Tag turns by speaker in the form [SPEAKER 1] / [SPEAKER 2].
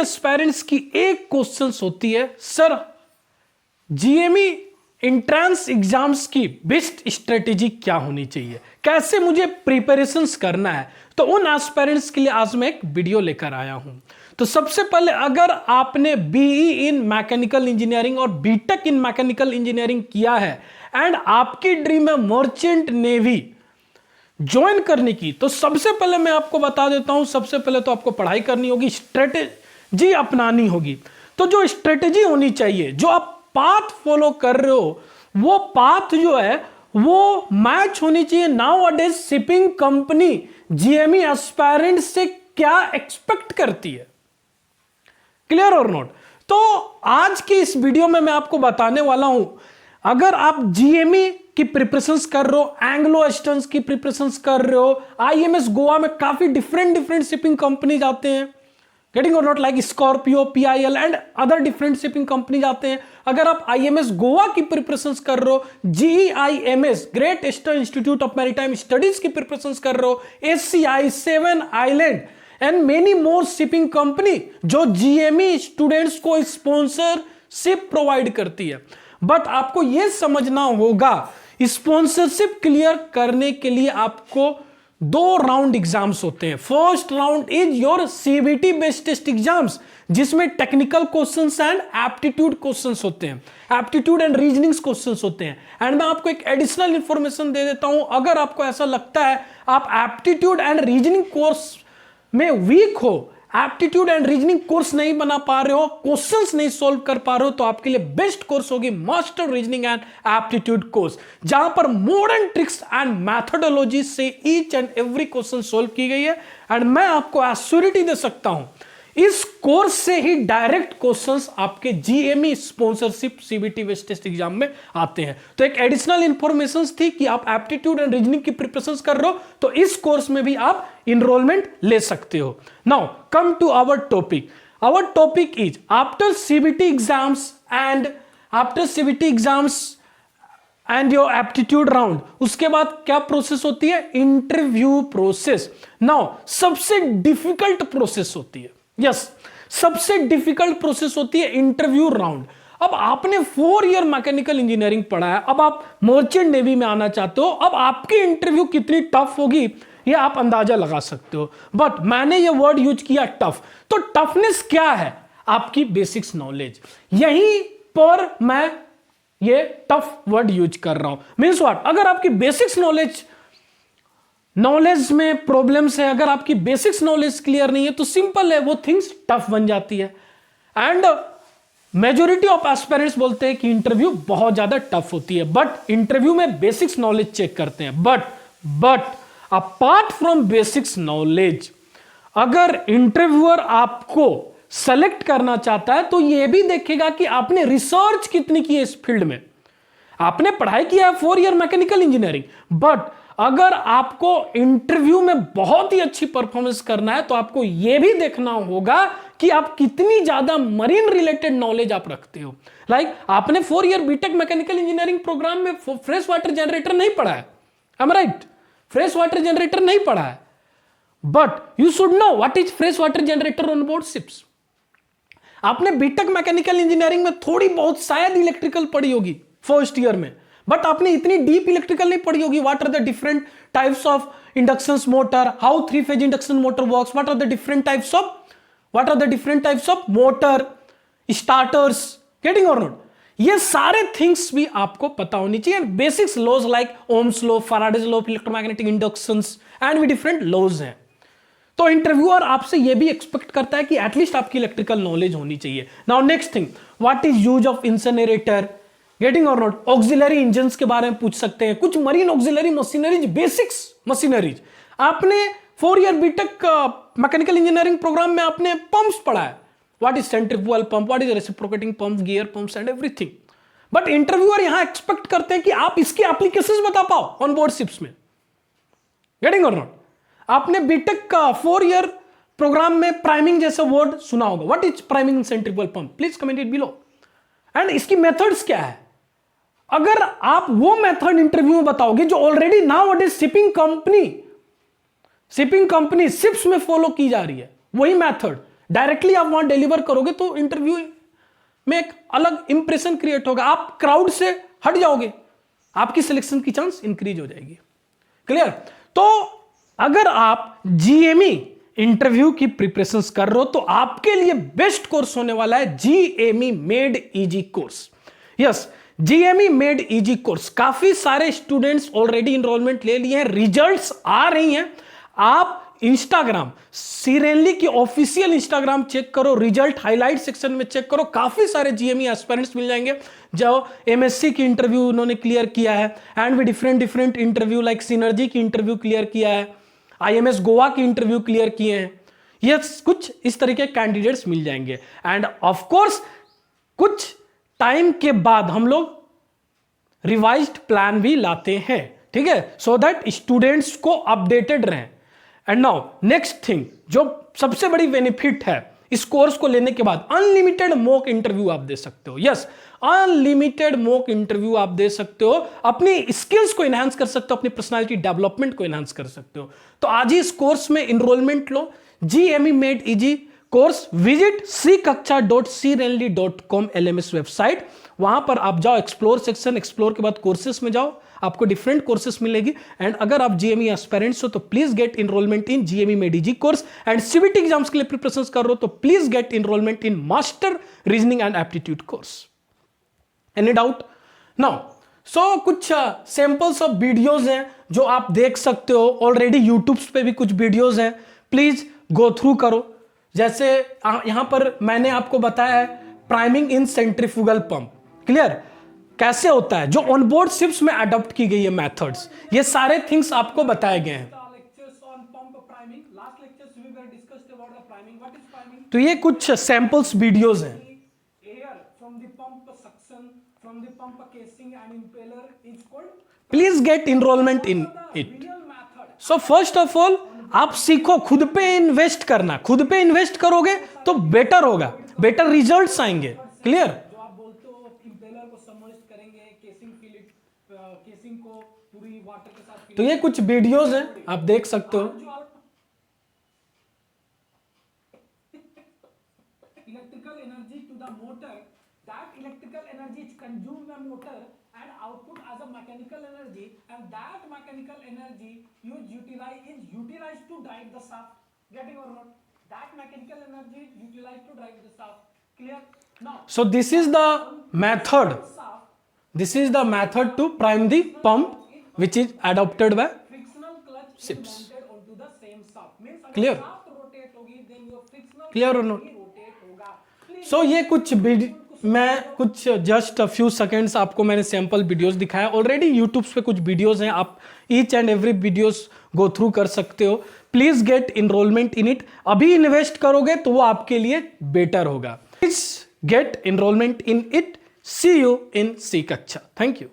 [SPEAKER 1] Aspirants की एक question होती है, सर जीएमई एंट्रेंस एग्जाम्स की बेस्ट स्ट्रेटेजी क्या होनी चाहिए, कैसे मुझे प्रिपरेशंस करना है। तो उन एस्पायरेंट्स के लिए आज मैं एक वीडियो लेकर आया हूं। तो सबसे पहले अगर आपने बीई इन मैकेनिकल इंजीनियरिंग और बीटेक इन मैकेनिकल इंजीनियरिंग किया है एंड आपकी ड्रीम है मर्चेंट नेवी ज्वाइन करने की, तो सबसे पहले मैं आपको बता देता हूं, सबसे पहले तो आपको पढ़ाई करनी होगी, स्ट्रेटेजी अपनानी होगी। तो जो स्ट्रेटेजी होनी चाहिए, जो आप पाथ फॉलो कर रहे हो, वो पाथ जो है वो मैच होनी चाहिए नाउ अडेज शिपिंग कंपनी जीएमई एस्पायरेंट से क्या एक्सपेक्ट करती है। क्लियर और नॉट? तो आज की इस वीडियो में मैं आपको बताने वाला हूं, अगर आप जीएमई की प्रिपरेशंस कर रहे हो, एंग्लो एस्टर्न्स की प्रिपरेशंस कर रहे हो, आईएमएस गोवा में काफी डिफरेंट शिपिंग कंपनीज आते हैं, गेटिंग और not, like Scorpio, PIL and other different shipping companies आते हैं। अगर आप आईएमएस गोवा की प्रिपरेशंस कर रहे हो, GEIMS Great Eastern Institute of Maritime Studies की प्रिपरेशंस कर रहे हो, SCI, Seven Island and many more shipping company जो जीएमई स्टूडेंट्स को स्पॉन्सरशिप प्रोवाइड करती है। बट आपको यह समझना होगा, स्पॉन्सरशिप क्लियर करने के लिए आपको 2 राउंड एग्जाम्स होते हैं। First round is your CBT based test exams, जिसमें technical questions and aptitude questions होते हैं, एप्टीट्यूड एंड रीजनिंग क्वेश्चंस होते हैं। एंड मैं आपको एक एडिशनल इंफॉर्मेशन दे देता हूं, अगर आपको ऐसा लगता है आप एप्टीट्यूड एंड रीजनिंग कोर्स में वीक हो, एप्टीट्यूड एंड रीजनिंग कोर्स नहीं बना पा रहे हो, क्वेश्चंस नहीं सोल्व कर पा रहे हो, तो आपके लिए बेस्ट कोर्स होगी master reasoning and aptitude course, जहां पर मॉडर्न ट्रिक्स एंड मैथोडोलॉजी से each and every question solve की गई है। एंड मैं आपको एश्योरिटी दे सकता हूं, इस कोर्स से ही डायरेक्ट क्वेश्चंस आपके GME sponsorship CBT based test exam में आते हैं। तो एक एडिशनल इंफॉर्मेशन थी कि आप एप्टीट्यूड एंड रीजनिंग की प्रिपरेशन कर रहे हो, तो इस कोर्स में भी आप इनरोलमेंट ले सकते हो। Now come to our topic. Our topic is after CBT exams and your aptitude round, उसके बाद क्या प्रोसेस होती है? Interview process. नाउ सबसे डिफिकल्ट प्रोसेस होती है, यस, सबसे डिफिकल्ट प्रोसेस होती है इंटरव्यू राउंड। अब आपने 4 ईयर मैकेनिकल इंजीनियरिंग पढ़ा है, अब आप मर्चेंट नेवी में आना चाहते हो, अब आपकी इंटरव्यू कितनी टफ होगी ये आप अंदाजा लगा सकते हो। बट मैंने ये वर्ड यूज किया टफ, तो टफनेस क्या है? आपकी बेसिक्स नॉलेज। यहीं पर मैं ये टफ वर्ड यूज कर रहा हूं। Means what? अगर आपकी बेसिक्स नॉलेज में प्रॉब्लम्स है, अगर आपकी बेसिक्स नॉलेज क्लियर नहीं है, तो सिंपल है, वो थिंग्स टफ बन जाती है। एंड मेजॉरिटी ऑफ एस्पिरेंट्स बोलते हैं कि इंटरव्यू बहुत ज्यादा टफ होती है, बट इंटरव्यू में बेसिक्स नॉलेज चेक करते हैं। But apart from basics knowledge, अगर इंटरव्यूअर आपको सेलेक्ट करना चाहता है तो यह भी देखेगा कि आपने रिसर्च कितनी की है इस फील्ड में। आपने पढ़ाई किया है 4 ईयर मैकेनिकल इंजीनियरिंग, बट अगर आपको इंटरव्यू में बहुत ही अच्छी परफॉर्मेंस करना है तो आपको यह भी देखना होगा कि आप कितनी ज्यादा मरीन रिलेटेड नॉलेज आप रखते हो। लाइक आपने 4 year BTech mechanical engineering program में फ्रेश वाटर जनरेटर नहीं पढ़ा है, am I right? Fresh water generator नहीं पढ़ा है, but you should know what is fresh water generator on board ships. आपने बीटेक मैकेनिकल इंजीनियरिंग में थोड़ी बहुत शायद इलेक्ट्रिकल पढ़ी होगी फर्स्ट ईयर में, बट आपने इतनी डीप इलेक्ट्रिकल नहीं पढ़ी होगी। What are the different types of induction motor, how 3-phase induction motor works, what are the different types of motor, starters, getting और नॉट, ये सारे थिंग्स भी आपको पता होनी चाहिए। Basics laws like Ohm's law, Faraday's law of electromagnetic inductions and भी different laws हैं। तो इंटरव्यूअर आपसे यह भी एक्सपेक्ट करता है कि एटलीस्ट आपकी इलेक्ट्रिकल नॉलेज होनी चाहिए। Now next thing, what is use of incinerator, getting और नॉट, ऑक्सिलरी इंजन्स के बारे में पूछ सकते हैं, कुछ marine auxiliary machineries, basics machineries. आपने 4 year BTech mechanical engineering program में आपने पंप्स पढ़ा है, what is centrifugal pump, what is reciprocating pump, gear pumps and everything. But interviewer यहां एक्सपेक्ट करते हैं कि आप इसकी एप्लीकेशंस बता पाओ ऑन बोर्ड शिप्स में, गेटिंग और नॉट। आपने बीटेक का 4 ईयर प्रोग्राम में प्राइमिंग जैसा वर्ड सुना होगा, what is priming centrifugal pump, please comment it below. And इसकी मेथड्स क्या है? अगर आप वो मेथड इंटरव्यू में बताओगे जो ऑलरेडी नाउ अडेज शिपिंग कंपनी शिप्स में फॉलो की जा रही है, वही मेथड डायरेक्टली आप वहां डिलीवर करोगे तो इंटरव्यू में एक अलग इंप्रेशन क्रिएट होगा, आप क्राउड से हट जाओगे, आपकी सिलेक्शन की चांस इंक्रीज हो जाएगी। क्लियर? तो अगर आप जीएमई इंटरव्यू की प्रिपरेशंस कर रहे हो तो आपके लिए बेस्ट कोर्स होने वाला है GME made easy course. Yes, GME made easy course. काफी सारे स्टूडेंट्स ऑलरेडी इनरोलमेंट ले लिए हैं, रिजल्ट्स आ रही हैं। आप इंस्टाग्राम सीरेनली की ऑफिशियल इंस्टाग्राम चेक करो, रिजल्ट हाईलाइट सेक्शन में चेक करो, काफी सारे जीएमई एस्पिरेंट्स मिल जाएंगे जो एमएससी की इंटरव्यू उन्होंने क्लियर किया है, एंड भी डिफरेंट इंटरव्यू लाइक सिनर्जी की इंटरव्यू क्लियर किया है, आईएमएस गोवा की इंटरव्यू क्लियर किए हैं। ये कुछ इस तरीके कैंडिडेट्स मिल जाएंगे। एंड ऑफ कोर्स कुछ टाइम के बाद हम लोग रिवाइज्ड प्लान भी लाते हैं, ठीक है, सो दैट स्टूडेंट्स को अपडेटेड रहें। एंड नाउ नेक्स्ट थिंग, जो सबसे बड़ी बेनिफिट है इस कोर्स को लेने के बाद, अनलिमिटेड मॉक इंटरव्यू आप दे सकते हो। यस, अनलिमिटेड मॉक इंटरव्यू आप दे सकते हो, अपनी स्किल्स को एनहांस कर सकते हो, अपनी पर्सनालिटी डेवलपमेंट को एनहांस कर सकते हो। तो आज ही इस कोर्स में इनरोलमेंट लो, GME made easy course. Visit ckacha.crenly.com LMS website, वहां पर आप जाओ, एक्सप्लोर सेक्शन, एक्सप्लोर के बाद कोर्सेस में जाओ, आपको डिफरेंट कोर्सेस मिलेगी। एंड अगर आप जीएमई एस्पिरेंट्स हो तो please get enrolment in GME made easy course. And CBT exams के लिए प्रिपरेशन कर रहे हो तो please get enrolment in master reasoning and aptitude course. Any doubt? Now so कुछ सैंपल्स ऑफ वीडियोस हैं जो आप देख सकते हो, ऑलरेडी यूट्यूब पे भी कुछ वीडियोस हैं, प्लीज गो थ्रू करो। जैसे यहां पर मैंने आपको बताया है प्राइमिंग इन सेंट्रीफ्यूगल पंप, क्लियर कैसे होता है, जो ऑनबोर्ड शिप्स में अडॉप्ट की गई है मेथड्स, ये सारे थिंग्स आपको बताए गए हैं। तो ये कुछ सैंपल्स वीडियोस हैं। Please get enrolment in it. So first of all आप सीखो खुद पे इन्वेस्ट करना, खुद पे इन्वेस्ट करोगे तो बेटर होगा, बेटर रिजल्ट्स आएंगे। क्लियर?
[SPEAKER 2] जो आप बोलते हो इंपेलर को सबमर्ज करेंगे, केसिंग फिलिट, केसिंग को पूरी वाटर के साथ,
[SPEAKER 1] तो ये कुछ वीडियोस हैं, आप देख सकते हो।
[SPEAKER 2] Electrical energy to the motor, that electrical energy is consumed by motor and output as a mechanical energy, and that mechanical energy is utilized to drive the shaft. Getting or not? That mechanical energy is utilized to drive the shaft. Clear? Now,
[SPEAKER 1] so this is the method, this is the method to prime the pump which is adopted by
[SPEAKER 2] frictional clutch
[SPEAKER 1] ships.
[SPEAKER 2] is mounted onto the same shaft. Means
[SPEAKER 1] Clear?
[SPEAKER 2] अगर shaft rotate होगी then your frictional
[SPEAKER 1] Clear or
[SPEAKER 2] clutch
[SPEAKER 1] not?
[SPEAKER 2] भी rotate होगा. Please
[SPEAKER 1] so ये कुछ मैं कुछ just few seconds आपको मैंने सैंपल वीडियोस दिखाया, ऑलरेडी यूट्यूब पे कुछ वीडियोस हैं, आप each and every videos go through कर सकते हो। Please get enrolment in it, अभी इन्वेस्ट करोगे तो वो आपके लिए बेटर होगा। Please get enrolment in it. See you in C Kaksha. Thank you.